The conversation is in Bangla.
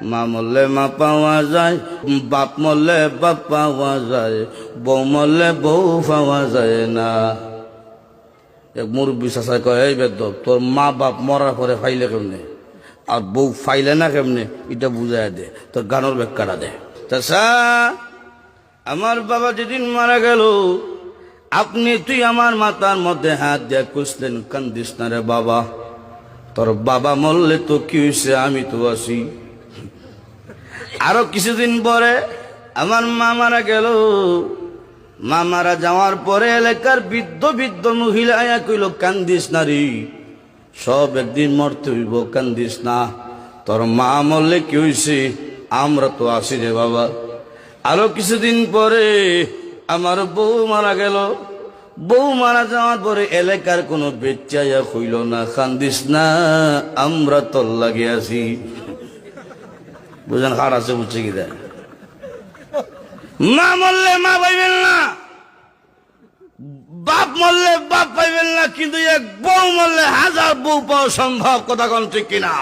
মা মরলে মা পাওয়া যায়, বাপ মরলে বাপ পাওয়া যায়, বউ মরলে বউ পাওয়া যায় না। এক মুরব্বী চাচা কয়, এই বেদব তোর মা বাপ মরার পরে ফাইলে কেমনে আর বউ ফাইলে না কেমনে, এটা বুঝাই দে, তোর গানোর ব্যাখ্যাটা দে। চাচা আমার বাবা যেদিন মারা গেল, তুই আমার মাথার মধ্যে হাত দিয়ে কুসলেন, কান্দিস না রে বাবা, তোর বাবা মরলে তো কি হয়েছে, আমি তো আছি। আরো কিছুদিন পরে আমার মা মারা গেল। মা মারা যাওয়ার পরে এলাকার বৃদ্ধ বৃদ্ধ মহিলা আয়া কইল, কান্দিস না রে, সব একদিন মরতে হইব, কান্দিস না, তোর মা মরলে কি হয়েছে, আমরা তো আছি রে বাবা। আরো কিছুদিন পরে আমার বউ মারা গেল। বউ মারা যাওয়ার পরে এলাকার কোনো বেচাইয়া কইল না, কান্দিস না, আমরা তোর লাগে আছি। বুঝেন হার আছে, বুঝছে কি দেয়। মা মরলে মা পাইবেন না, বাপ মরলে বাপ পাইবেন না, কিন্তু এক বউ মরলে হাজার বউ পাওয়া সম্ভব। কথা কোন ঠিক কিনা?